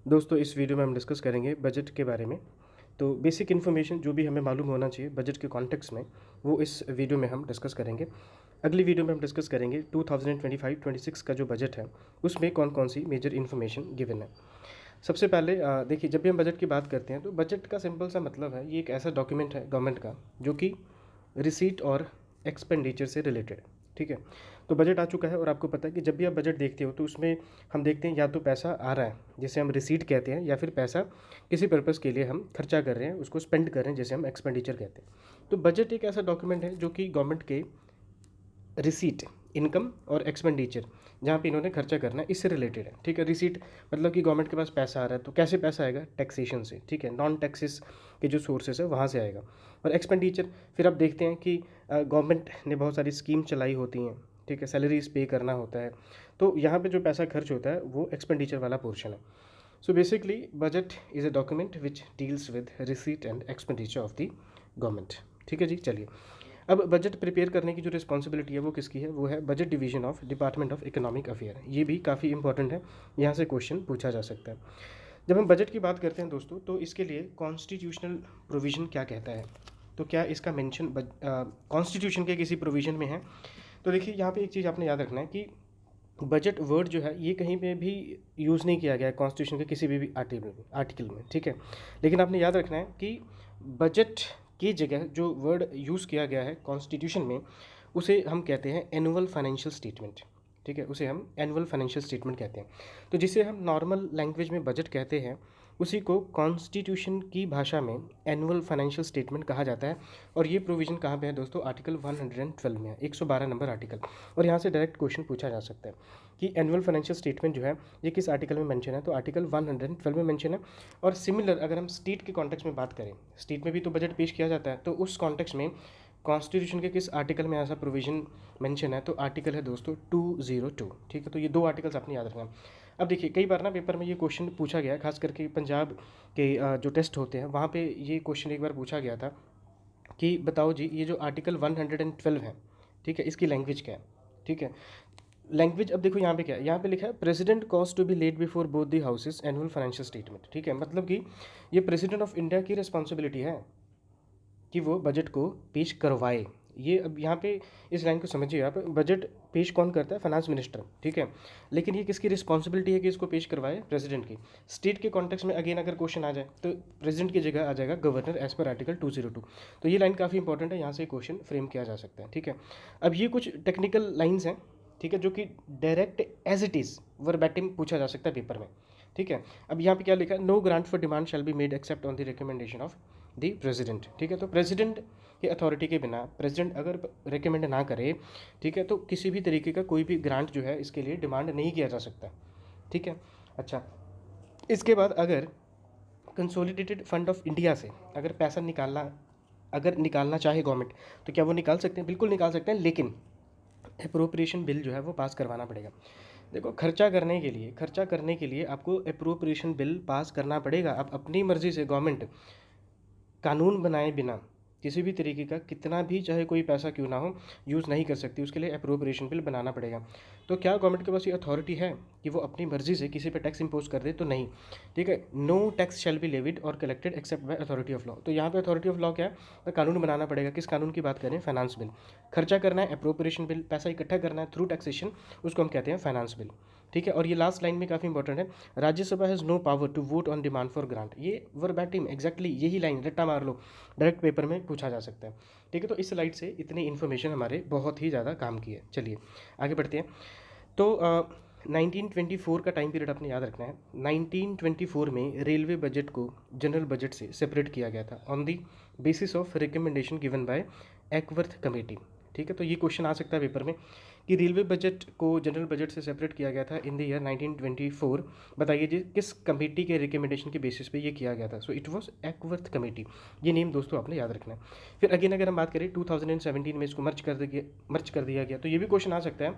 दोस्तों इस वीडियो में हम डिस्कस करेंगे बजट के बारे में। तो बेसिक इन्फॉर्मेशन जो भी हमें मालूम होना चाहिए बजट के कॉन्टेक्स्ट में, वो इस वीडियो में हम डिस्कस करेंगे। अगली वीडियो में हम डिस्कस करेंगे 2025-26 का जो बजट है उसमें कौन कौन सी मेजर इन्फॉर्मेशन गिवन है। सबसे पहले देखिए, जब भी हम बजट की बात करते हैं तो बजट का सिंपल सा मतलब है, ये एक ऐसा डॉक्यूमेंट है गवर्नमेंट का जो कि रिसीट और एक्सपेंडिचर से रिलेटेड है। ठीक है, तो बजट आ चुका है और आपको पता है कि जब भी आप बजट देखते हो तो उसमें हम देखते हैं या तो पैसा आ रहा है जिसे हम रिसीट कहते हैं, या फिर पैसा किसी पर्पज़ के लिए हम खर्चा कर रहे हैं, उसको स्पेंड कर रहे हैं, जैसे हम एक्सपेंडिचर कहते हैं। तो बजट एक ऐसा डॉक्यूमेंट है जो कि गवर्नमेंट के रिसीट, इनकम और एक्सपेंडिचर, जहाँ पे इन्होंने खर्चा करना है, इससे रिलेटेड है। ठीक है, रिसीट मतलब कि गवर्नमेंट के पास पैसा आ रहा है, तो कैसे पैसा आएगा? टैक्सेशन से। ठीक है, नॉन टैक्सेस के जो सोर्सेस है वहाँ से आएगा। और एक्सपेंडिचर फिर आप देखते हैं कि गवर्नमेंट ने बहुत सारी स्कीम चलाई होती हैं। ठीक है, सैलरीज पे करना होता है, तो यहाँ पे जो पैसा खर्च होता है वो एक्सपेंडिचर वाला पोर्शन है। So basically budget is a document which deals with receipt and expenditure of the government. ठीक है जी, चलिए। अब बजट प्रिपेयर करने की जो रिस्पॉन्सिबिलिटी है वो किसकी है? वो है budget division of department of economic affair. ये भी काफ़ी इंपॉर्टेंट है, यहाँ से क्वेश्चन पूछा जा सकता है। जब हम बजट की बात करते हैं दोस्तों, तो इसके लिए कॉन्स्टिट्यूशनल प्रोविज़न क्या कहता है? तो क्या इसका मेंशन कॉन्स्टिट्यूशन के किसी प्रोविज़न में है? तो देखिए, यहाँ पे एक चीज़ आपने याद रखना है कि बजट वर्ड जो है ये कहीं पे भी यूज़ नहीं किया गया है कॉन्स्टिट्यूशन के किसी भी आर्टिकल में। ठीक है, लेकिन आपने याद रखना है कि बजट की जगह जो वर्ड यूज़ किया गया है कॉन्स्टिट्यूशन में, उसे हम कहते हैं एनुअल फाइनेंशियल स्टेटमेंट। ठीक है, उसे हम एनुअल फाइनेंशियल स्टेटमेंट कहते हैं। तो जिसे हम नॉर्मल लैंग्वेज में बजट कहते हैं, उसी को कॉन्स्टिट्यूशन की भाषा में एनुअल फाइनेंशियल स्टेटमेंट कहा जाता है। और ये प्रोविज़न कहाँ पे है दोस्तों? आर्टिकल 112 में है, 112 नंबर आर्टिकल। और यहाँ से डायरेक्ट क्वेश्चन पूछा जा सकता है कि एनुअल फाइनेंशियल स्टेटमेंट जो है ये किस आर्टिकल में मेंशन है? तो आर्टिकल 112 में मेंशन है। और सिमिलर अगर हम स्टेट के कॉन्टेक्स्ट में बात करें, स्टेट में भी तो बजट पेश किया जाता है, तो उस कॉन्टेक्स्ट में कॉन्स्टिट्यूशन के किस आर्टिकल में ऐसा प्रोविज़न मेंशन है? तो आर्टिकल है दोस्तों 202। ठीक है, तो ये दो आर्टिकल्स आपने याद रखना है। अब देखिए, कई बार ना पेपर में ये क्वेश्चन पूछा गया है, खास करके पंजाब के जो टेस्ट होते हैं वहाँ पे ये क्वेश्चन एक बार पूछा गया था कि बताओ जी, ये जो आर्टिकल 112 है, ठीक है, इसकी लैंग्वेज क्या है? ठीक है, लैंग्वेज अब देखो यहाँ पे क्या है, यहाँ पे लिखा है president cause to be laid before both the houses annual financial statement. ठीक है, मतलब कि ये प्रेसिडेंट ऑफ इंडिया की रिस्पॉन्सिबिलिटी है कि वो बजट को पेश करवाए। ये अब यहाँ पे इस लाइन को समझिए आप, बजट पेश कौन करता है? Finance minister. ठीक है, लेकिन ये किसकी रिस्पॉन्सिबिलिटी है कि इसको पेश करवाए? प्रेसिडेंट की। स्टेट के कॉन्टेक्स्ट में अगेन अगर क्वेश्चन आ जाए तो प्रेसिडेंट की जगह आ जाएगा गवर्नर एज पर आर्टिकल 202। तो ये लाइन काफ़ी इंपॉर्टेंट है, यहाँ से क्वेश्चन फ्रेम किया जा सकता है। ठीक है, अब ये कुछ टेक्निकल लाइन्स हैं, ठीक है, जो कि direct as it is verbatim पूछा जा सकता है पेपर में। ठीक है, अब यहाँ पे क्या लिखा है? No grant for demand shall be made except on the recommendation of the president. ठीक है, तो प्रेसिडेंट की अथॉरिटी के बिना, प्रेसिडेंट अगर रिकमेंड ना करे, ठीक है, तो किसी भी तरीके का कोई भी ग्रांट जो है इसके लिए डिमांड नहीं किया जा सकता। ठीक है, अच्छा, इसके बाद अगर कंसोलिडेटेड फंड ऑफ इंडिया से अगर पैसा निकालना चाहे गवर्नमेंट, तो क्या वो निकाल सकते हैं? बिल्कुल निकाल सकते हैं, लेकिन अप्रोप्रिएशन बिल जो है वो पास करवाना पड़ेगा। देखो, खर्चा करने के लिए आपको अप्रोप्रिएशन बिल पास करना पड़ेगा। आप अपनी मर्ज़ी से गवर्नमेंट कानून बनाए बिना किसी भी तरीके का कितना भी चाहे कोई पैसा क्यों ना हो यूज़ नहीं कर सकती, उसके लिए अप्रोप्रिएशन बिल बनाना पड़ेगा। तो क्या गवर्नमेंट के पास ये अथॉरिटी है कि वो अपनी मर्जी से किसी पे टैक्स इंपोज कर दे? तो नहीं। ठीक है, no tax shall be levied और collected except by authority of law. तो यहाँ पे अथॉरिटी ऑफ लॉ क्या है? तो कानून बनाना पड़ेगा। किस कानून की बात करें? Finance bill. खर्चा करना है अप्रोप्रिएशन बिल, पैसा इकट्ठा करना है थ्रू टैक्सेशन, उसको हम कहते हैं फाइनेंस बिल। ठीक है, और ये लास्ट लाइन में काफ़ी इंपॉर्टेंट है, Rajya Sabha has no power to vote on demand for grant. ये वर्बैटिम एग्जैक्टली यही लाइन रट्टा मार लो, डायरेक्ट पेपर में पूछा जा सकता है। ठीक है, तो इस स्लाइड से इतनी इन्फॉर्मेशन हमारे बहुत ही ज़्यादा काम की है। चलिए आगे बढ़ते हैं। तो 1924 का टाइम पीरियड आपने याद रखना है। 1924 में रेलवे बजट को जनरल बजट से सेपरेट किया गया था on the basis of recommendation given by Acworth committee. ठीक है, तो ये क्वेश्चन आ सकता है पेपर में कि रेलवे बजट को जनरल बजट से सेपरेट किया गया था इन द ईयर 1924। बताइए जी, किस कमेटी के रिकमेंडेशन के बेसिस पे ये किया गया था? So it was Acworth committee. ये नेम दोस्तों आपने याद रखना है। फिर अगेन अगर हम बात करें 2017 में इसको मर्ज कर दिया गया, तो ये भी क्वेश्चन आ सकता है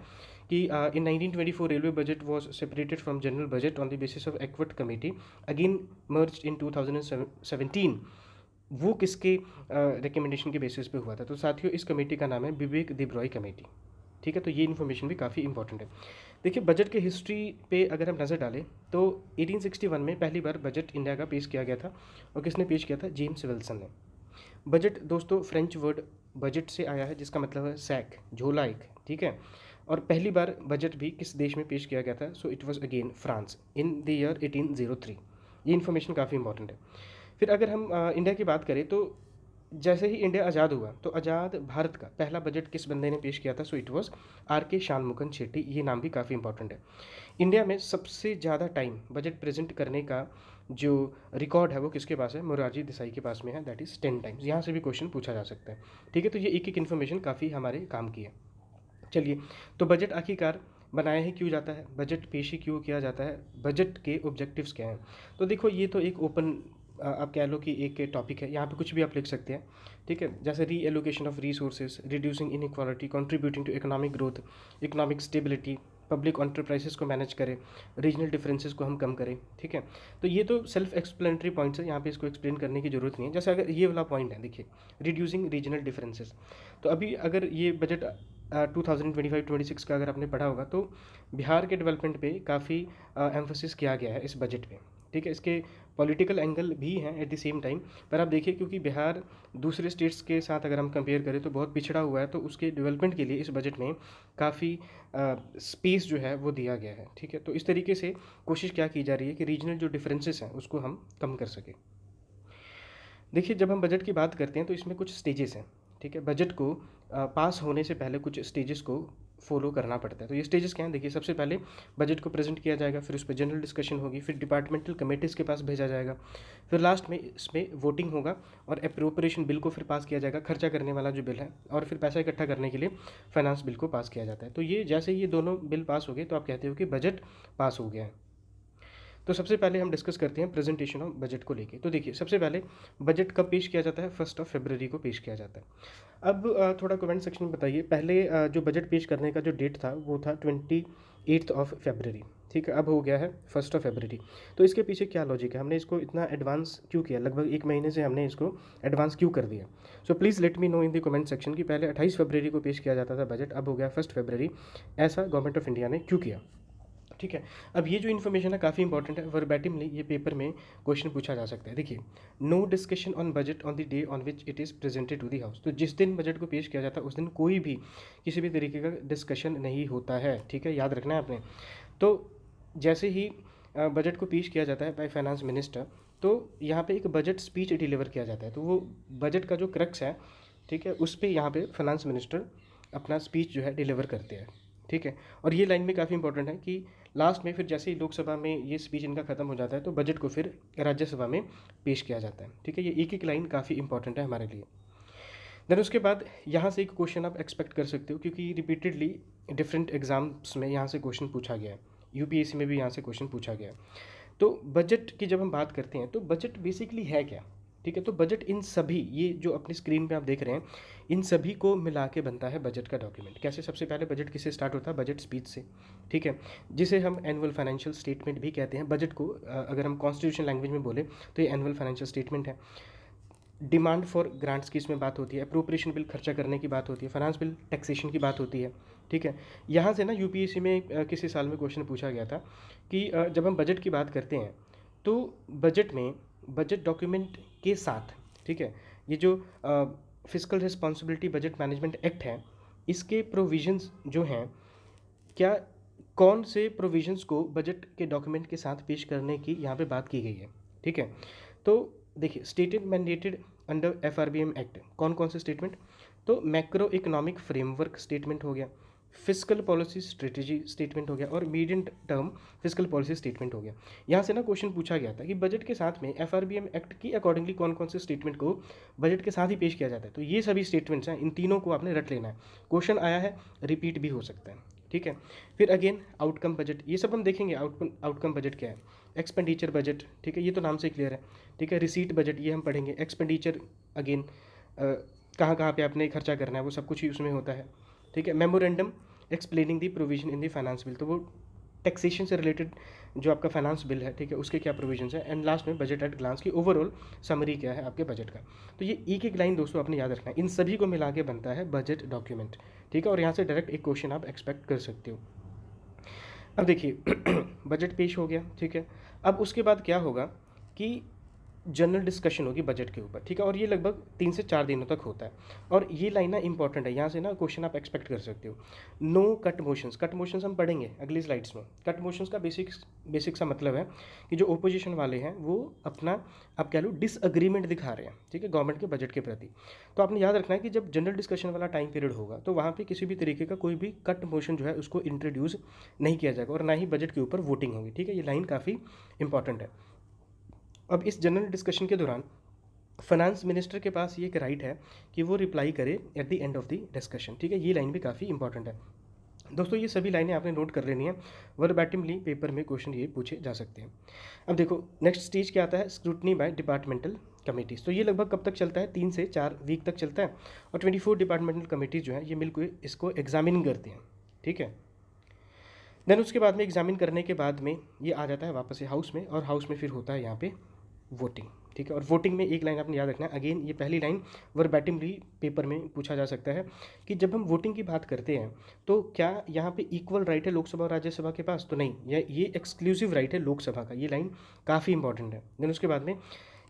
कि in 1924 railway budget was separated from general budget on the basis of Acworth committee, again merge in 2017। वो किसके रिकमेंडेशन के बेसिस पे हुआ था? तो साथियों, इस कमेटी का नाम है विवेक देबरॉय कमेटी। ठीक है, तो ये इन्फॉर्मेशन भी काफ़ी इंपॉर्टेंट है। देखिए बजट के हिस्ट्री पे अगर हम नज़र डालें तो 1861 में पहली बार बजट इंडिया का पेश किया गया था, और किसने पेश किया था? जेम्स विल्सन ने। बजट दोस्तों फ्रेंच वर्ड बजट से आया है, जिसका मतलब है सैक, झोला एक, ठीक है। और पहली बार बजट भी किस देश में पेश किया गया था? So it was again France in the year 1803। ये इन्फॉर्मेशन काफ़ी इंपॉर्टेंट है। फिर अगर हम इंडिया की बात करें तो जैसे ही इंडिया आज़ाद हुआ तो आज़ाद भारत का पहला बजट किस बंदे ने पेश किया था? सो इट वाज आर के शानमुगन शेट्टी। ये नाम भी काफ़ी इंपॉर्टेंट है। इंडिया में सबसे ज़्यादा टाइम बजट प्रेजेंट करने का जो रिकॉर्ड है वो किसके पास है? मोरारजी देसाई के पास में है, दैट इज़ 10 टाइम्स। यहाँ से भी क्वेश्चन पूछा जा सकता है, ठीक है। तो ये एक एक इन्फॉर्मेशन काफ़ी हमारे काम की है। चलिए, तो बजट आखिरकार बनाया ही क्यों जाता है? बजट पेश ही क्यों किया जाता है? बजट के ऑब्जेक्टिव्स क्या हैं? तो देखो ये तो एक ओपन आप कह लो कि एक टॉपिक है, यहाँ पे कुछ भी आप लिख सकते हैं, ठीक है। जैसे reallocation of resources, reducing inequality, contributing to economic growth, economic stability, public enterprises को मैनेज करें, रीजनल डिफरेंसेस को हम कम करें, ठीक है। तो ये तो सेल्फ एक्सप्लेनेटरी पॉइंट्स है, यहाँ पे इसको एक्सप्लेन करने की जरूरत नहीं है। जैसे अगर ये वाला पॉइंट है, देखिए रिड्यूसिंग रीजनल डिफरेंसेस, तो अभी अगर ये बजट 2025-26 का अगर आपने पढ़ा होगा तो बिहार के डेवलपमेंट पे काफ़ी एम्फोसिस किया गया है इस बजट पे, ठीक है। इसके पॉलिटिकल एंगल भी हैं एट द सेम टाइम, पर आप देखिए क्योंकि बिहार दूसरे स्टेट्स के साथ अगर हम कंपेयर करें तो बहुत पिछड़ा हुआ है, तो उसके डेवलपमेंट के लिए इस बजट में काफ़ी स्पेस जो है वो दिया गया है, ठीक है। तो इस तरीके से कोशिश क्या की जा रही है कि रीजनल जो डिफरेंसेस हैं उसको हम कम कर सकें। देखिए जब हम बजट की बात करते हैं तो इसमें कुछ स्टेजेस हैं, ठीक है। बजट को पास होने से पहले कुछ स्टेजेस को फॉलो करना पड़ता है। तो ये स्टेजेस क्या हैं? देखिए सबसे पहले बजट को प्रेजेंट किया जाएगा, फिर उस पर जनरल डिस्कशन होगी, फिर डिपार्टमेंटल कमेटीज़ के पास भेजा जाएगा, फिर लास्ट में इसमें वोटिंग होगा और अप्रोप्रिएशन बिल को फिर पास किया जाएगा, खर्चा करने वाला जो बिल है, और फिर पैसा इकट्ठा करने के लिए फाइनेंस बिल को पास किया जाता है। तो ये जैसे ये दोनों बिल पास हो गए तो आप कहते हो कि बजट पास हो गया है। तो सबसे पहले हम डिस्कस करते हैं प्रेजेंटेशन ऑफ बजट को लेके। तो देखिए सबसे पहले बजट कब पेश किया जाता है? 1 फरवरी को पेश किया जाता है। अब थोड़ा कमेंट सेक्शन में बताइए, पहले जो बजट पेश करने का जो डेट था वो था 28 फरवरी, ठीक है। अब हो गया है 1 फरवरी। तो इसके पीछे क्या लॉजिक है? हमने इसको इतना एडवांस क्यों किया? लगभग एक महीने से हमने इसको एडवांस क्यों कर दिया? So please let me know in the comment section कि पहले 28 फरवरी को पेश किया जाता था बजट, अब हो गया 1 फरवरी। ऐसा गवर्नमेंट ऑफ इंडिया ने क्यों किया? ठीक है। अब ये जो इन्फॉर्मेशन है काफ़ी इंपॉर्टेंट है, वर्बैटिमली ये पेपर में क्वेश्चन पूछा जा सकता है। देखिए, no discussion on budget on the day on which it is presented to the house. तो जिस दिन बजट को पेश किया जाता है उस दिन कोई भी किसी भी तरीके का डिस्कशन नहीं होता है, ठीक है, याद रखना है आपने। तो जैसे ही बजट को पेश किया जाता है बाय फाइनेंस मिनिस्टर, तो यहाँ पे एक बजट स्पीच डिलीवर किया जाता है। तो वो बजट का जो क्रक्स है, ठीक है, उस पर यहाँ पे फाइनेंस मिनिस्टर अपना स्पीच जो है डिलीवर करते हैं, ठीक है। और ये लाइन में काफ़ी इंपॉर्टेंट है कि लास्ट में फिर जैसे ही लोकसभा में ये स्पीच इनका खत्म हो जाता है तो बजट को फिर राज्यसभा में पेश किया जाता है, ठीक है। ये एक एक लाइन काफ़ी इंपॉर्टेंट है हमारे लिए। देन उसके बाद यहाँ से एक क्वेश्चन आप एक्सपेक्ट कर सकते हो, क्योंकि रिपीटेडली डिफरेंट एग्जाम्स में यहाँ से क्वेश्चन पूछा गया है, यूपीएससी में भी यहाँ से क्वेश्चन पूछा गया है। तो बजट की जब हम बात करते हैं तो बजट बेसिकली है क्या? ठीक है, तो बजट इन सभी, ये जो अपनी स्क्रीन पे आप देख रहे हैं, इन सभी को मिला के बनता है बजट का डॉक्यूमेंट। कैसे? सबसे पहले बजट किससे स्टार्ट होता है? बजट स्पीच से, ठीक है, जिसे हम एनुअल फाइनेंशियल स्टेटमेंट भी कहते हैं। बजट को अगर हम कॉन्स्टिट्यूशन लैंग्वेज में बोले तो ये एनुअल फाइनेंशियल स्टेटमेंट है। डिमांड फॉर ग्रांट्स की इसमें बात होती है, अप्रोप्रिएशन बिल खर्चा करने की बात होती है, फाइनेंस बिल टैक्सेशन की बात होती है, ठीक है। यहाँ से ना यूपीएससी में किसी साल में क्वेश्चन पूछा गया था कि जब हम बजट की बात करते हैं तो बजट में, बजट डॉक्यूमेंट के साथ, ठीक है, ये जो fiscal responsibility budget management act है, इसके प्रोविजंस जो हैं, क्या कौन से प्रोविजंस को बजट के डॉक्यूमेंट के साथ पेश करने की यहाँ पे बात की गई है, ठीक है। तो देखिए, stated mandated under FRBM act कौन कौन से स्टेटमेंट? तो मैक्रो इकोनॉमिक फ्रेमवर्क स्टेटमेंट हो गया, फिस्कल पॉलिसी स्ट्रेटेजी स्टेटमेंट हो गया, और medium term fiscal policy statement हो गया। यहाँ से ना क्वेश्चन पूछा गया था कि बजट के साथ में एफआरबीएम एक्ट की अकॉर्डिंगली कौन कौन से स्टेटमेंट को बजट के साथ ही पेश किया जाता है। तो ये सभी स्टेटमेंट्स हैं, इन तीनों को आपने रट लेना है। क्वेश्चन आया है, रिपीट भी हो सकता है, ठीक है। फिर अगेन आउटकम बजट, ये सब हम देखेंगे। आउटकम बजट क्या है? एक्सपेंडिचर बजट, ठीक है, ये तो नाम से क्लियर है, ठीक है। रिसीट बजट, ये हम पढ़ेंगे। एक्सपेंडिचर अगेन कहाँ कहाँ पे आपने खर्चा करना है वो सब कुछ ही उसमें होता है, ठीक है। Memorandum explaining the provision in the finance bill, तो वो टैक्सेशन से रिलेटेड जो आपका फाइनेंस बिल है, ठीक है, उसके क्या प्रोविजंस है, एंड लास्ट में बजट एट ग्लांस की ओवरऑल समरी क्या है आपके बजट का। तो ये एक एक लाइन दोस्तों आपने याद रखना है, इन सभी को मिला के बनता है बजट डॉक्यूमेंट, ठीक है। और यहाँ से डायरेक्ट एक क्वेश्चन आप एक्सपेक्ट कर सकते हो। अब देखिए बजट पेश हो गया, ठीक है। अब उसके बाद क्या होगा कि जनरल डिस्कशन होगी बजट के ऊपर, ठीक है, और ये लगभग 3 से 4 दिनों तक होता है। और ये लाइन ना इंपॉर्टेंट है, यहाँ से ना क्वेश्चन आप एक्सपेक्ट कर सकते हो। No cut motions, cut motions हम पढ़ेंगे अगली स्लाइड्स में। कट मोशंस का बेसिक सा मतलब है कि जो ओपोजिशन वाले हैं वो अपना, आप कह लो, डिसअग्रीमेंट दिखा रहे हैं, ठीक है, गवर्नमेंट के बजट के प्रति। तो आपने याद रखना है कि जब जनरल डिस्कशन वाला टाइम पीरियड होगा तो वहाँ पर किसी भी तरीके का कोई भी कट मोशन जो है उसको इंट्रोड्यूस नहीं किया जाएगा, और ना ही बजट के ऊपर वोटिंग होगी, ठीक है। ये लाइन काफ़ी इंपॉर्टेंट है। अब इस जनरल डिस्कशन के दौरान फाइनेंस मिनिस्टर के पास ये एक राइट है कि वो रिप्लाई करे at the end of the discussion, ठीक है। ये लाइन भी काफ़ी इंपॉर्टेंट है दोस्तों। ये सभी लाइनें आपने नोट कर लेनी है, वर्बैटिमली पेपर में क्वेश्चन ये पूछे जा सकते हैं। अब देखो नेक्स्ट स्टेज क्या आता है, स्क्रूटनी बाय डिपार्टमेंटल कमेटीज़। तो ये लगभग कब तक चलता है, 3 से 4 वीक तक चलता है, और 24 डिपार्टमेंटल कमेटीज़ जो है ये मिलकर इसको एग्जामिन करते हैं, ठीक है। देन उसके बाद में एग्जामिन करने के बाद में ये आ जाता है वापस से हाउस में, और हाउस में फिर होता है यहाँ पे वोटिंग, ठीक है। और वोटिंग में एक लाइन आपने याद रखना है, अगेन ये पहली लाइन वर्बैटिमली पेपर में पूछा जा सकता है कि जब हम वोटिंग की बात करते हैं तो क्या यहाँ पे इक्वल राइट है लोकसभा और राज्यसभा के पास, तो नहीं, ये एक्सक्लूसिव राइट है लोकसभा का। ये लाइन काफ़ी इंपॉर्टेंट है। देन उसके बाद में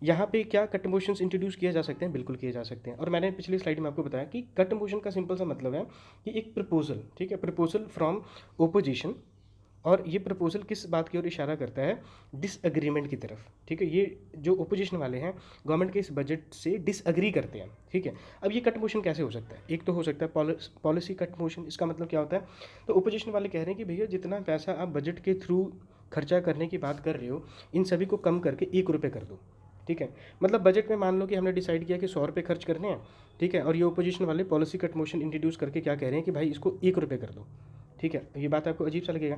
यहाँ पे क्या कट मोशंस इंट्रोड्यूस किए जा सकते हैं, बिल्कुल किए जा सकते हैं। और मैंने पिछली स्लाइड में आपको बताया कि कट मोशन का सिंपल सा मतलब है कि एक प्रपोजल, ठीक है, प्रपोजल फ्रॉम ओपोजिशन, और ये प्रपोजल किस बात की ओर इशारा करता है, डिसएग्रीमेंट की तरफ, ठीक है। ये जो ओपोजिशन वाले हैं गवर्नमेंट के इस बजट से डिसएग्री करते हैं, ठीक है। अब ये कट मोशन कैसे हो सकता है, एक तो हो सकता है पॉलिसी कट मोशन। इसका मतलब क्या होता है, तो ओपोजिशन वाले कह रहे हैं कि भैया जितना पैसा आप बजट के थ्रू खर्चा करने की बात कर रहे हो इन सभी को कम करके 1 रुपये कर दो, ठीक है। मतलब बजट में मान लो कि हमने डिसाइड किया कि 100 रुपये खर्च करने हैं, ठीक है, और ये ओपोजिशन वाले पॉलिसी कट मोशन इंट्रोड्यूस करके क्या कह रहे हैं कि भाई इसको 1 रुपये कर दो, ठीक है। ये बात आपको अजीब सा लगेगा,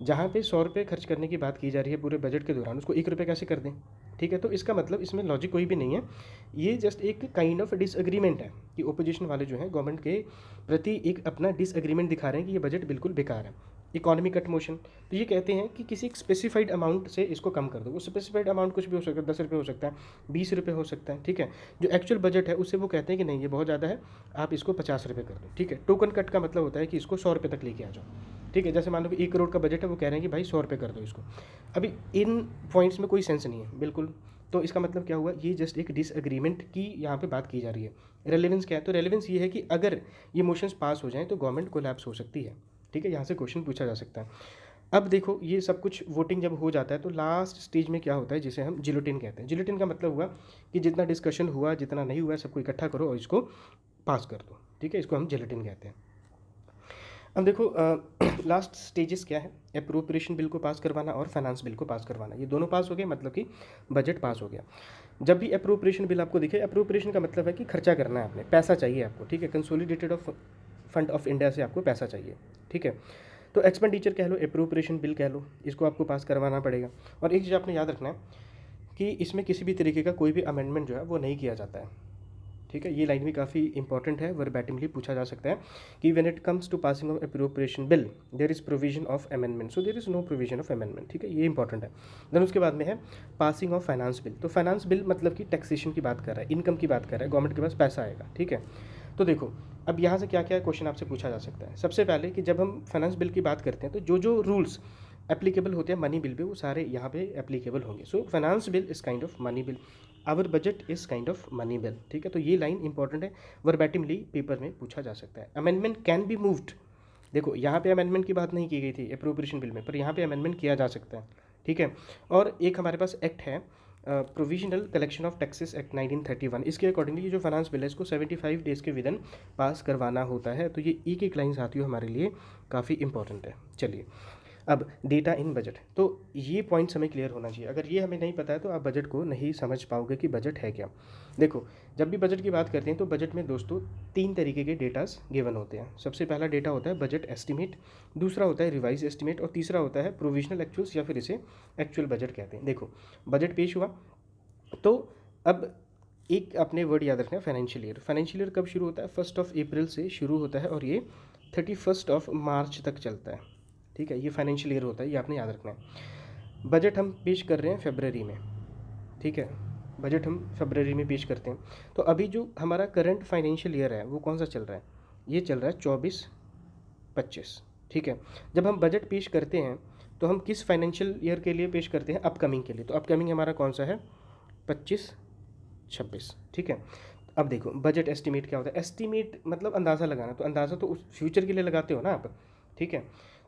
जहाँ पे 100 रुपये खर्च करने की बात की जा रही है पूरे बजट के दौरान, उसको 1 रुपये कैसे कर दें, ठीक है। तो इसका मतलब इसमें लॉजिक कोई भी नहीं है, ये जस्ट एक काइंड ऑफ डिसएग्रीमेंट है कि ओपोजिशन वाले जो हैं गवर्नमेंट के प्रति एक अपना डिसएग्रीमेंट दिखा रहे हैं कि ये बजट बिल्कुल बेकार है। इकोनॉमी कट मोशन, तो ये कहते हैं कि किसी एक स्पेसिफाइड अमाउंट से इसको कम कर दो। वो स्पेसिफाइड अमाउंट कुछ भी हो सकता है, 10 रुपये हो सकता है, 20 रुपये हो सकता है, ठीक है। जो एक्चुअल बजट है उससे वो कहते हैं कि नहीं ये बहुत ज़्यादा है, आप इसको 50 रुपये कर दो, ठीक है। टोकन कट का मतलब होता है कि इसको 100 रुपये तक लेके आ जाओ, ठीक है। जैसे मान लो कि 1 करोड़ का बजट है, वो कह रहे हैं कि भाई 100 रुपये कर दो इसको। अभी इन पॉइंट्स में कोई सेंस नहीं है बिल्कुल। तो इसका मतलब क्या हुआ, ये जस्ट एक डिसएग्रीमेंट की यहाँ पे बात की जा रही है। रेलेवेंस क्या है, तो रेलेवेंस ये है कि अगर ये मोशंस पास हो जाएं तो गवर्नमेंट कोलैप्स हो सकती है, ठीक है। यहाँ से क्वेश्चन पूछा जा सकता है। अब देखो ये सब कुछ वोटिंग जब हो जाता है तो लास्ट स्टेज में क्या होता है, जिसे हम जिलोटिन कहते हैं। जिलोटिन का मतलब हुआ कि जितना डिस्कशन हुआ जितना नहीं हुआ सबको इकट्ठा करो और इसको पास कर दो, ठीक है। इसको हम जिलोटिन कहते हैं। अब देखो लास्ट स्टेजेस क्या है, अप्रोप्रिएशन बिल को पास करवाना और फाइनेंस बिल को पास करवाना। ये दोनों पास हो गए, मतलब कि बजट पास हो गया। जब भी अप्रोप्रिएशन बिल आपको दिखे, अप्रोप्रिएशन का मतलब है कि खर्चा करना है आपने, पैसा चाहिए आपको, ठीक है। Consolidated of fund of India से आपको पैसा चाहिए, ठीक है। तो एक्सपेंडिचर कह लो, अप्रोप्रिएशन बिल कह लो, इसको आपको पास करवाना पड़ेगा। और एक चीज़ आपने याद रखना है कि इसमें किसी भी तरीके का कोई भी अमेंडमेंट जो है वो नहीं किया जाता है, ठीक है। ये लाइन भी काफ़ी इंपॉर्टेंट है, वर्बैटिमली पूछा जा सकता है कि when it comes to passing of appropriation bill there is provision of amendment, so there is no provision of amendment, ठीक है। ये इंपॉर्टेंट है। देन उसके बाद में है पासिंग ऑफ फाइनेंस बिल। तो फाइनेंस बिल मतलब कि टैक्सेशन की बात कर रहा है, इनकम की बात कर रहा है, गवर्नमेंट के पास पैसा आएगा, ठीक है। तो देखो अब यहाँ से क्या क्या क्वेश्चन आपसे पूछा जा सकता है। सबसे पहले कि जब हम फाइनेंस बिल की बात करते हैं तो जो जो रूल्स एप्लीकेबल होते हैं मनी बिल पे वो सारे यहाँ पे एप्लीकेबल होंगे। So finance bill is kind of money bill, our budget is kind of money bill, ठीक है। तो ये लाइन इंपॉर्टेंट है, वर्बैटिमली पेपर में पूछा जा सकता है। अमेंडमेंट कैन बी मूव्ड, देखो यहाँ पे अमेंडमेंट की बात नहीं की गई थी अप्रोप्रिएशन बिल में, पर यहाँ पे अमेंडमेंट किया जा सकता है, ठीक है। और एक हमारे पास एक्ट है provisional collection of taxes act 1931, इसके अकॉर्डिंगली ये जो फाइनेंस बिल है इसको 75 डेज़ के विदन पास करवाना होता है। तो ये एक एक लाइन साथियों हमारे लिए काफ़ी इंपॉर्टेंट है। चलिए अब डेटा इन बजट, तो ये पॉइंट्स हमें क्लियर होना चाहिए। अगर ये हमें नहीं पता है तो आप बजट को नहीं समझ पाओगे कि बजट है क्या। देखो जब भी बजट की बात करते हैं तो बजट में दोस्तों 3 तरीके के डेटास गिवन होते हैं। सबसे पहला डेटा होता है बजट एस्टिमेट, दूसरा होता है रिवाइज एस्टिमेट, और तीसरा होता है प्रोविजनल एक्चुअल्स या फिर इसे एक्चुअल बजट कहते हैं। देखो बजट पेश हुआ तो अब एक अपने वर्ड याद रखना है, फाइनेंशियल ईयर। फाइनेंशियल ईयर कब शुरू होता है, 1 अप्रैल से शुरू होता है और ये 31 मार्च तक चलता है, ठीक है, ये फाइनेंशियल ईयर होता है, ये आपने याद रखना है। बजट हम पेश कर रहे हैं फरवरी में, ठीक है, बजट हम फरवरी में पेश करते हैं। तो अभी जो हमारा करंट फाइनेंशियल ईयर है वो कौन सा चल रहा है, ये चल रहा है 24-25, ठीक है। जब हम बजट पेश करते हैं तो हम किस फाइनेंशियल ईयर के लिए पेश करते हैं, अपकमिंग के लिए। तो अपकमिंग हमारा कौन सा है, 25-26, ठीक है। अब देखो बजट एस्टिमेट क्या होता है, एस्टिमेट मतलब अंदाज़ा लगाना, तो अंदाज़ा तो उस फ्यूचर के लिए लगाते हो ना आप, ठीक है।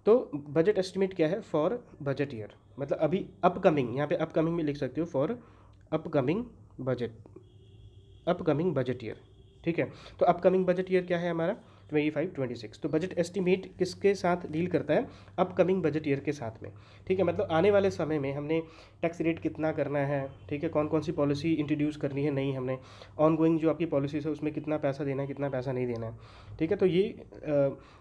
तो बजट एस्टिमेट क्या है, फॉर बजट ईयर, मतलब अभी अपकमिंग, यहाँ पे अपकमिंग में लिख सकते हो फॉर अपकमिंग बजट ईयर, ठीक है। तो अपकमिंग बजट ईयर क्या है हमारा, 25-26। तो बजट एस्टिमेट किसके साथ डील करता है, अपकमिंग बजट ईयर के साथ में, ठीक है। मतलब आने वाले समय में हमने टैक्स रेट कितना करना है, ठीक है, कौन कौन सी पॉलिसी इंट्रोड्यूस करनी है, नहीं हमने ऑन गोइंग जो आपकी पॉलिसीज है उसमें कितना पैसा देना है, कितना पैसा नहीं देना है, ठीक है। तो ये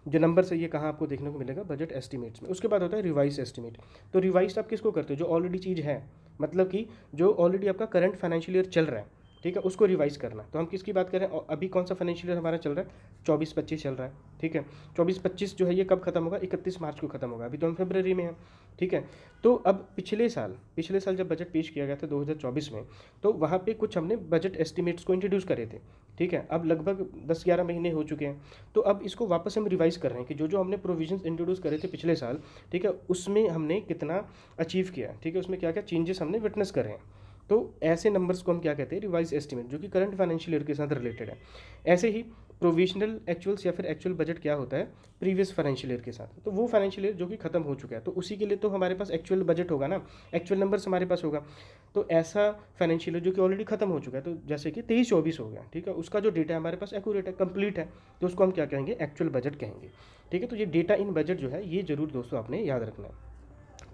जो नंबर है ये कहाँ आपको देखने को मिलेगा, बजट एस्टिमेट्स में। उसके बाद होता है रिवाइज एस्टिमेट। तो रिवाइज आप किसको करते हो, जो ऑलरेडी चीज़ है, मतलब कि जो ऑलरेडी आपका करंट फाइनेंशियल ईयर चल रहा है, ठीक है, उसको रिवाइज करना। तो हम किसकी बात करें, अभी कौन सा फाइनेंशियल ईयर हमारा चल रहा है, 24-25 चल रहा है, ठीक है। 24-25 जो है ये कब खत्म होगा, 31 मार्च को खत्म होगा, अभी तो हम फरवरी में हैं, ठीक है। तो अब पिछले साल जब बजट पेश किया गया था 2024 में, तो वहाँ पे कुछ हमने बजट एस्टिमेट्स को इंट्रोड्यूस करे थे, ठीक है। अब लगभग 10-11 महीने हो चुके हैं, तो अब इसको वापस हम रिवाइज कर रहे हैं कि जो जो हमने प्रोविजंस इंट्रोड्यूस करे थे पिछले साल, ठीक है, उसमें हमने कितना अचीव किया, ठीक है, उसमें क्या क्या चेंजेस हमने विटनेस कर रहे हैं। तो ऐसे नंबर्स को हम क्या कहते हैं, रिवाइज एस्टिमेट, जो कि करंट फाइनेंशियल ईयर के साथ रिलेटेड है। ऐसे ही प्रोविजनल एक्चुअल्स या फिर एक्चुअल बजट क्या होता है, प्रीवियस फाइनेंशियल ईयर के साथ। तो वो फाइनेंशियल ईयर जो कि खत्म हो चुका है, तो उसी के लिए तो हमारे पास एक्चुअल बजट होगा ना, एक्चुअल नंबर्स हमारे पास होगा। तो ऐसा फाइनेंशियल ईयर जो कि ऑलरेडी खत्म हो चुका है, तो जैसे कि 23-24 हो गया, ठीक है, उसका जो डेटा हमारे पास एक्यूरेट है, कंप्लीट है, तो उसको हम क्या कहेंगे, एक्चुअल बजट कहेंगे, ठीक है। तो ये डेटा इन बजट जो है ये जरूर दोस्तों आपने याद रखना है।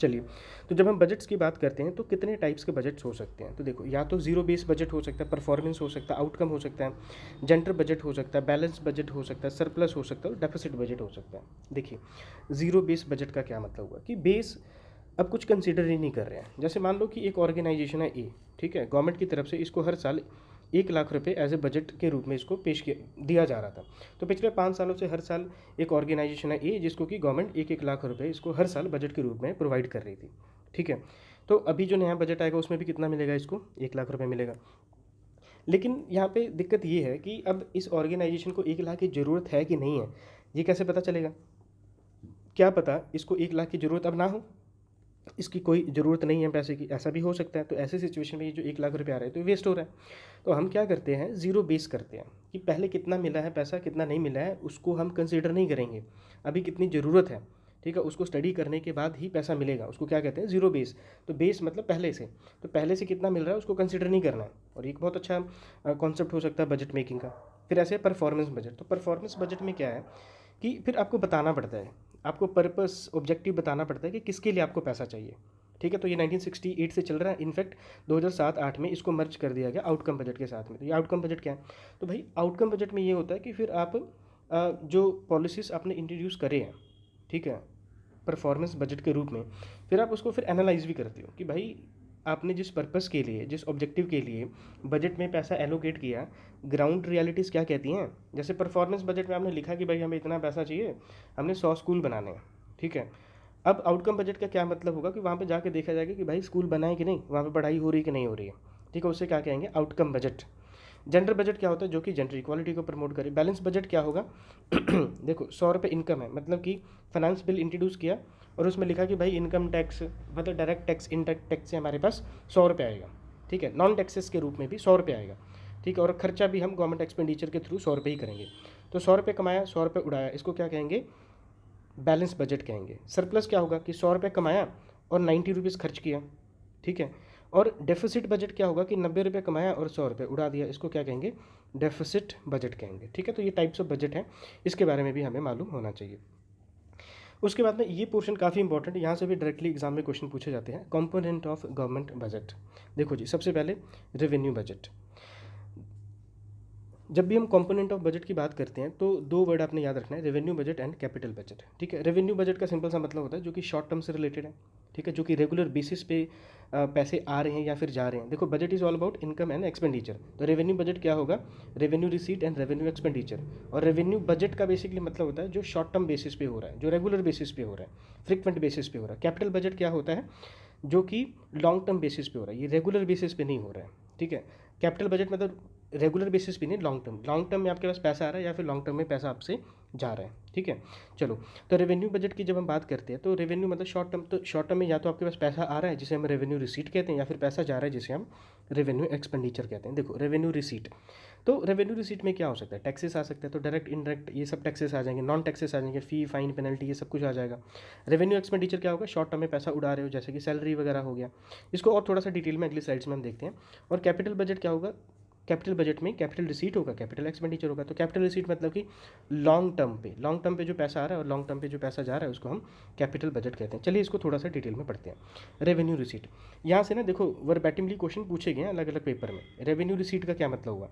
चलिए, तो जब हम बजट्स की बात करते हैं तो कितने टाइप्स के बजट्स हो सकते हैं, तो देखो या तो जीरो बेस बजट हो सकता है, परफॉर्मेंस हो सकता है, आउटकम हो सकता है, जेंडर बजट हो सकता है, बैलेंस बजट हो सकता है, सरप्लस हो सकता है और डेफिसिट बजट हो सकता है। देखिए जीरो बेस बजट का क्या मतलब हुआ कि बेस अब कुछ कंसीडर ही नहीं कर रहे हैं। जैसे मान लो कि एक ऑर्गेनाइजेशन है ए, ठीक है, गवर्नमेंट की तरफ से इसको हर साल 1 लाख रुपए एज ए बजट के रूप में इसको पेश किया दिया जा रहा था। तो पिछले 5 सालों से हर साल एक ऑर्गेनाइजेशन है ए जिसको कि गवर्नमेंट 1-1 लाख रुपए इसको हर साल बजट के रूप में प्रोवाइड कर रही थी, ठीक है। तो अभी जो नया बजट आएगा उसमें भी कितना मिलेगा, इसको 1 लाख रुपये मिलेगा। लेकिन यहाँ पे दिक्कत ये है कि अब इस ऑर्गेनाइजेशन को 1 लाख की ज़रूरत है कि नहीं है, ये कैसे पता चलेगा। क्या पता इसको 1 लाख की ज़रूरत अब ना हो, इसकी कोई ज़रूरत नहीं है पैसे की, ऐसा भी हो सकता है। तो ऐसे सिचुएशन में ये जो 1 लाख रुपये आ रहे हैं तो वेस्ट हो रहा है। तो हम क्या करते हैं, ज़ीरो बेस करते हैं कि पहले कितना मिला है पैसा, कितना नहीं मिला है उसको हम कंसिडर नहीं करेंगे, अभी कितनी ज़रूरत है, ठीक है, उसको स्टडी करने के बाद ही पैसा मिलेगा, उसको क्या कहते हैं, ज़ीरो बेस। तो बेस मतलब पहले से, तो पहले से कितना मिल रहा है उसको कंसिडर नहीं करना है। और एक बहुत अच्छा कॉन्सेप्ट हो सकता है बजट मेकिंग का। फिर ऐसे परफॉर्मेंस बजट, तो परफॉर्मेंस बजट में क्या है कि फिर आपको बताना पड़ता है, आपको पर्पस ऑब्जेक्टिव बताना पड़ता है कि किसके लिए आपको पैसा चाहिए, ठीक है। तो ये 1968 से चल रहा है, इनफैक्ट 2007-8 में इसको मर्ज कर दिया गया आउटकम बजट के साथ में। तो ये आउटकम बजट क्या है, तो भाई आउटकम बजट में ये होता है कि फिर आप जो पॉलिसीज़ आपने इंट्रोड्यूस करे हैं, ठीक है, परफॉर्मेंस बजट के रूप में, फिर आप उसको फिर एनालाइज भी करते हो कि भाई आपने जिस पर्पस के लिए, जिस ऑब्जेक्टिव के लिए बजट में पैसा एलोकेट किया, ग्राउंड रियलिटीज़ क्या कहती हैं। जैसे परफॉर्मेंस बजट में आपने लिखा कि भाई हमें इतना पैसा चाहिए, हमने 100 स्कूल बनाने हैं, ठीक है। अब आउटकम बजट का क्या मतलब होगा कि वहाँ पे जाके देखा जाएगा कि भाई स्कूल बनाए कि नहीं, वहाँ पे पढ़ाई हो रही है कि नहीं हो रही है, ठीक है, उससे क्या कहेंगे, आउटकम बजट। जेंडर बजट क्या होता है, जो कि जेंडर इक्वालिटी को प्रमोट करे। बैलेंस बजट क्या होगा देखो 100 रुपये इनकम है, मतलब कि फाइनेंस बिल इंट्रोड्यूस किया और उसमें लिखा कि भाई इनकम टैक्स मतलब डायरेक्ट टैक्स, इनडायरेक्ट टैक्स से हमारे पास 100 रुपये आएगा, ठीक है, नॉन टैक्सेस के रूप में भी 100 रुपये आएगा, ठीक है, और खर्चा भी हम गवर्नमेंट एक्सपेंडिचर के थ्रू 100 रुपये ही करेंगे। तो 100 रुपये कमाया, 100 रुपये उड़ाया, इसको क्या कहेंगे, बैलेंस बजट कहेंगे। सरप्लस क्या होगा कि 100 रुपये कमाया और 90 रुपीज़ खर्च किया, ठीक है। और डेफिसिट बजट क्या होगा कि 90 रुपये कमाया और 100 रुपये उड़ा दिया, इसको क्या कहेंगे, डेफिसिट बजट कहेंगे, ठीक है। तो ये टाइप्स ऑफ बजट हैं, इसके बारे में भी हमें मालूम होना चाहिए। उसके बाद में ये पोर्शन काफ़ी इंपॉर्टेंट है, यहाँ से भी डायरेक्टली एग्जाम में क्वेश्चन पूछे जाते हैं। कंपोनेंट ऑफ गवर्नमेंट बजट, देखो जी सबसे पहले रेवेन्यू बजट। जब भी हम कंपोनेंट ऑफ बजट की बात करते हैं तो दो वर्ड आपने याद रखना है, revenue budget and capital budget. ठीक है, रेवेन्यू बजट का सिंपल सा मतलब होता है जो कि शॉर्ट टर्म से रिलेटेड है। ठीक है, जो कि रेगुलर बेसिस पे पैसे आ रहे हैं या फिर जा रहे हैं। देखो, budget is all about income and expenditure. तो रेवेन्यू बजट क्या होगा? Revenue receipt and revenue expenditure. और रेवेन्यू बजट का बेसिकली मतलब होता है जो शॉर्ट टर्म बेसिस पे हो रहा है, जो रेगुलर बेसिस पे हो रहा है, फ्रिक्वेंट बेसिस पे हो रहा है। कैपिटल बजट क्या होता है? जो कि लॉन्ग टर्म बेसिस पे हो रहा है, ये रेगुलर बेसिस पे नहीं हो रहा है। ठीक है, कैपिटल बजट मतलब रेगुलर बेसिस पे नहीं, लॉन्ग टर्म में आपके पास पैसा आ रहा है या फिर लॉन्ग टर्म में पैसा आपसे जा रहा है। ठीक है, चलो, तो रेवेन्यू बजट की जब हम बात करते हैं तो रेवेन्यू मतलब शॉर्ट टर्म, तो शॉर्ट टर्म में या तो आपके पास पैसा आ रहा है जिसे हम रेवेन्यू रिसीट कहते हैं, या फिर पैसा जा रहा है जिसे हम रेवेन्यू एक्सपेंडिचर कहते हैं। देखो, रेवेन्यू रिसीट, तो रेवेन्यू रिसीट में क्या हो सकता है? टैक्सेस आ सकते हैं, तो डायरेक्ट इनडायरेक्ट ये सब टैक्सेस आ जाएंगे, नॉन टैक्सेस आ जाएंगे, फी फाइन पेनल्टी ये सब कुछ आ जाएगा। रेवेन्यू एक्सपेंडिचर क्या होगा? शॉर्ट टर्म में पैसा उड़ा रहे हो, जैसे कि सैलरी वगैरह हो गया। इसको और थोड़ा सा डिटेल में अगली स्लाइड्स में हम देखते हैं। और कैपिटल बजट क्या होगा? कैपिटल बजट में कैपिटल रिसीट होगा, कैपिटल एक्सपेंडिचर होगा। तो कैपिटल रिसीट मतलब कि लॉन्ग टर्म पे जो पैसा आ रहा है और लॉन्ग टर्म पे जो पैसा जा रहा है उसको हम कैपिटल बजट कहते हैं। चलिए इसको थोड़ा सा डिटेल में पढ़ते हैं। रेवेन्यू रिसीट, यहाँ से ना देखो वर्बैटिमली क्वेश्चन पूछे गए हैं अलग अलग पेपर में। रेवेन्यू रिसीट का क्या मतलब हुआ?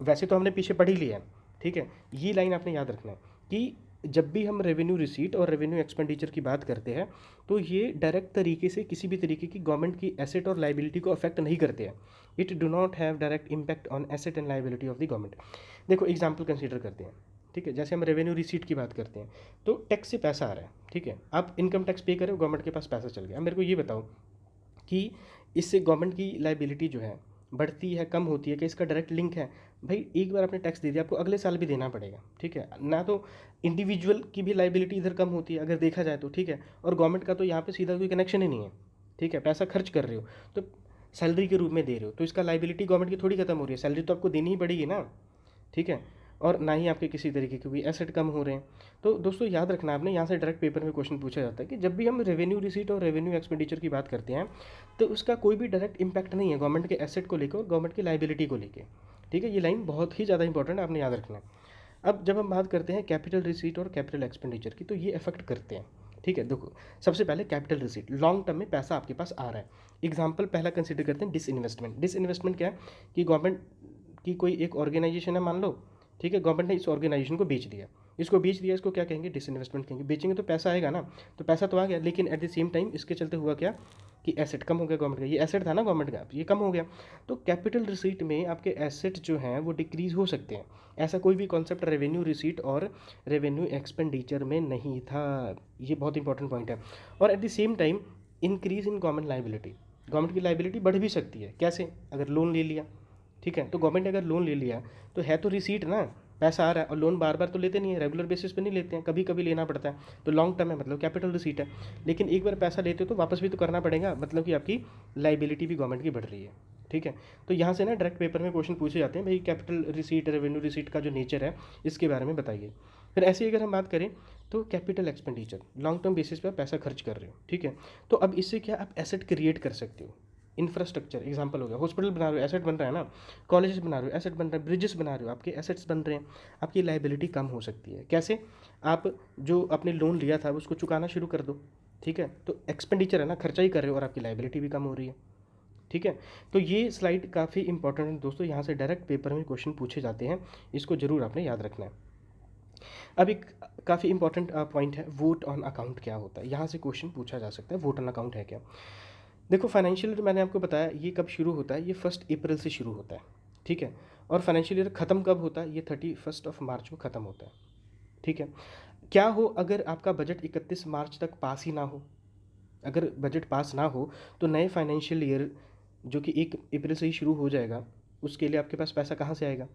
वैसे तो हमने पीछे पढ़ ही लिया है। ठीक है, ये लाइन आपने याद रखना है कि जब भी हम रेवेन्यू रिसीट और रेवेन्यू एक्सपेंडिचर की बात करते हैं तो ये डायरेक्ट तरीके से किसी भी तरीके की गवर्नमेंट की एसेट और लाइबिलिटी को अफेक्ट नहीं करते हैं। It do not have direct impact on asset and liability of the government. देखो एग्जाम्पल कंसीडर करते हैं। ठीक है, जैसे हम रेवेन्यू रिसीट की बात करते हैं तो टैक्स से पैसा आ रहा है। ठीक है, आप इनकम टैक्स पे करें, गवर्नमेंट के पास पैसा चल गया। अब मेरे को ये बताओ कि इससे गवर्नमेंट की लाइबिलिटी जो है बढ़ती है, कम होती है, कि इसका डायरेक्ट लिंक है? भाई एक बार आपने टैक्स दे दिया, आपको अगले साल भी देना पड़ेगा। ठीक है ना, तो इंडिविजुअल की भी लाइबिलिटी इधर कम होती है अगर देखा जाए तो। ठीक है, और गवर्नमेंट का तो यहाँ पे सीधा कोई कनेक्शन ही नहीं है। ठीक है, पैसा खर्च कर रहे हो तो सैलरी के रूप में दे रहे हो, तो इसका लाइबिलिटी गवर्नमेंट की थोड़ी खत्म हो रही है, सैलरी तो आपको देनी ही पड़ेगी ना। ठीक है, और ना ही आपके किसी तरीके के कोई एसेट कम हो रहे हैं। तो दोस्तों याद रखना आपने, यहाँ से डायरेक्ट पेपर में क्वेश्चन पूछा जाता है कि जब भी हम रेवेन्यू रिसीट और रेवेन्यू एक्सपेंडिचर की बात करते हैं तो उसका कोई भी डायरेक्ट इंपैक्ट नहीं है गवर्नमेंट के एसेट को लेकर और गवर्नमेंट की लाइबिलिटी को लेकर। ठीक है, ये लाइन बहुत ही ज़्यादा इंपॉर्टेंट है, आपने याद रखना है। अब जब हम बात करते हैं कैपिटल रिसीट और कैपिटल एक्सपेंडिचर की, तो ये अफेक्ट करते हैं। ठीक है, देखो सबसे पहले कैपिटल रिसीट, लॉन्ग टर्म में पैसा आपके पास आ रहा है। एग्जाम्पल पहला कंसिडर करते हैं डिसइन्वेस्टमेंट। डिसइन्वेस्टमेंट क्या है? कि गवर्नमेंट की कोई एक ऑर्गेनाइजेशन है मान लो। ठीक है, गवर्नमेंट ने इस ऑर्गेनाइजेशन को बेच दिया, इसको क्या कहेंगे? डिसइन्वेस्टमेंट कहेंगे। बेचेंगे तो पैसा आएगा ना, तो पैसा तो आ गया, लेकिन एट द सेम टाइम इसके चलते हुआ क्या कि एसेट कम हो गया गवर्नमेंट का। ये एसेट था ना गवर्नमेंट का, ये कम हो गया। तो कैपिटल रिसीट में आपके एसेट जो हैं वो डिक्रीज हो सकते हैं। ऐसा कोई भी कॉन्सेप्ट रेवेन्यू रिसीट और रेवेन्यू एक्सपेंडिचर में नहीं था। ये बहुत इंपॉर्टेंट पॉइंट है। और at the same time increase in government liability, government की लाइबिलिटी बढ़ भी सकती है। कैसे? अगर लोन ले लिया। ठीक है, तो गवर्नमेंट ने अगर लोन ले लिया तो है तो रिसीट ना, पैसा आ रहा है, और लोन बार बार तो लेते नहीं है, रेगुलर बेसिस पे नहीं लेते हैं, कभी कभी लेना पड़ता है, तो लॉन्ग टर्म है मतलब कैपिटल रिसीट है। लेकिन एक बार पैसा लेते हो तो वापस भी तो करना पड़ेगा, मतलब कि आपकी लाइबिलिटी भी गवर्नमेंट की बढ़ रही है। ठीक है, तो यहाँ से ना डायरेक्ट पेपर में क्वेश्चन पूछे जाते हैं, भाई कैपिटल रिसीट रेवेन्यू रिसीट का जो नेचर है इसके बारे में बताइए। फिर ऐसे ही अगर हम बात करें तो capital expenditure, long term basis पे पैसा खर्च कर रहे हो। ठीक है, तो अब इससे क्या आप एसेट क्रिएट कर सकते हो। इंफ्रास्ट्रक्चर एग्जांपल हो गया, हॉस्पिटल बना रहे हो, एसेट बन रहा है ना। कॉलेजेस बना रहे हो, एसेट बन रहा है। ब्रिजेस बना रहे हो, आपके एसेट्स बन रहे हैं। आपकी लाइबिलिटी कम हो सकती है। कैसे? आप जो आपने लोन लिया था उसको चुकाना शुरू कर दो। ठीक है, तो एक्सपेंडिचर है ना, खर्चा ही कर रहे हो और आपकी लाइबिलिटी भी कम हो रही है। ठीक है, तो ये स्लाइड काफ़ी इंपॉर्टेंट है दोस्तों, यहाँ से डायरेक्ट पेपर में क्वेश्चन पूछे जाते हैं, इसको जरूर आपने याद रखना है। अब एक काफ़ी इंपॉर्टेंट पॉइंट है, वोट ऑन अकाउंट क्या होता है। यहाँ से क्वेश्चन पूछा जा सकता है, वोट ऑन अकाउंट है क्या। देखो फाइनेंशियल ईयर मैंने आपको बताया ये कब शुरू होता है, ये 1 अप्रैल से शुरू होता है। ठीक है, और फाइनेंशियल ईयर ख़त्म कब होता है? ये 31 मार्च को ख़त्म होता है। ठीक है, क्या हो अगर आपका बजट 31 मार्च तक पास ही ना हो? अगर बजट पास ना हो तो नए फाइनेंशियल ईयर जो कि 1 अप्रैल से ही शुरू हो जाएगा, उसके लिए आपके पास पैसा कहाँ से आएगा?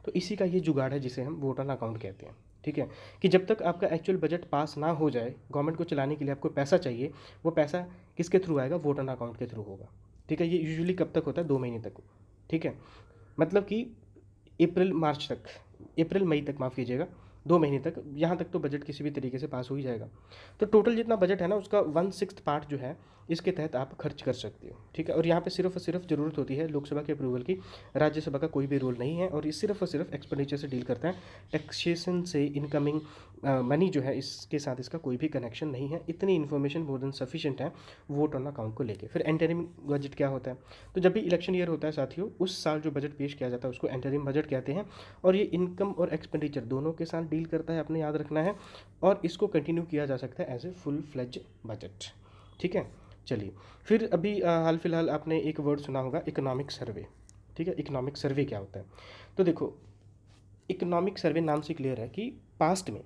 तो इसी का ये जुगाड़ है जिसे हम वोट ऑन अकाउंट कहते हैं। ठीक है, कि जब तक आपका एक्चुअल बजट पास ना हो जाए, गवर्नमेंट को चलाने के लिए आपको पैसा चाहिए, वो पैसा किसके थ्रू आएगा? वोट ऑन अकाउंट के थ्रू होगा। ठीक है, ये यूजुअली कब तक होता है? 2 महीने तक। ठीक है, मतलब कि अप्रैल मई तक, माफ़ कीजिएगा, 2 महीने तक, यहाँ तक तो बजट किसी भी तरीके से पास हो ही जाएगा। तो टोटल जितना बजट है ना उसका 1/6 पार्ट जो है इसके तहत आप खर्च कर सकते हो, ठीक है। और यहाँ पे सिर्फ और सिर्फ ज़रूरत होती है लोकसभा के अप्रूवल की, राज्यसभा का कोई भी रोल नहीं है। और ये सिर्फ और सिर्फ एक्सपेंडिचर से डील करता है, टैक्सेशन से इनकमिंग मनी जो है इसके साथ इसका कोई भी कनेक्शन नहीं है। इतनी इन्फॉर्मेशन मोर देन सफिशिएंट है वोट ऑन अकाउंट को लेके। फिर एंटरिम बजट क्या होता है, तो जब भी इलेक्शन ईयर होता है साथियों, उस साल जो बजट पेश किया जाता है उसको एंटरिम बजट कहते हैं। और ये इनकम और एक्सपेंडिचर दोनों के साथ डील करता है, आपने याद रखना है। और इसको कंटिन्यू किया जा सकता है as a full fledge budget, ठीक है। चलिए, फिर अभी हाल फिलहाल आपने एक वर्ड सुना होगा, इकोनॉमिक सर्वे, ठीक है। इकोनॉमिक सर्वे क्या होता है, तो देखो इकोनॉमिक सर्वे नाम से क्लियर है कि पास्ट में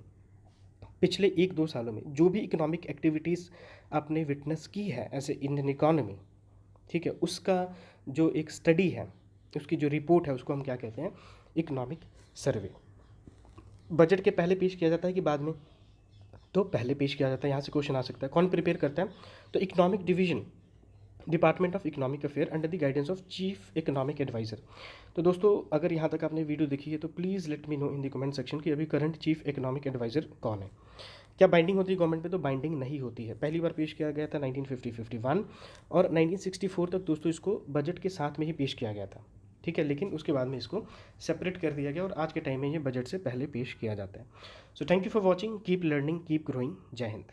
पिछले 1-2 सालों में जो भी इकोनॉमिक एक्टिविटीज़ आपने विटनेस की है एज ए इंडियन इकोनॉमी, ठीक है, उसका जो एक स्टडी है, उसकी जो रिपोर्ट है उसको हम क्या कहते हैं, इकोनॉमिक सर्वे। बजट के पहले पेश किया जाता है कि बाद में, तो पहले पेश किया जाता है। यहाँ से क्वेश्चन आ सकता है कौन प्रिपेयर करता है, तो economic division, department of economic affair under the guidance of chief economic adviser. तो दोस्तों अगर यहाँ तक आपने वीडियो देखी है तो please let me know in the comment section कि अभी करंट चीफ इकोनॉमिक एडवाइज़र कौन है। क्या बाइंडिंग होती है गवर्नमेंट पे, तो बाइंडिंग नहीं होती है। पहली बार पेश किया गया था 1950-51 और 1964 तक दोस्तों इसको बजट के साथ में ही पेश किया गया था, ठीक है। लेकिन उसके बाद में इसको सेपरेट कर दिया गया और आज के टाइम में ये बजट से पहले पेश किया जाता है। So thank you for watching, keep learning, keep growing. जय हिंद।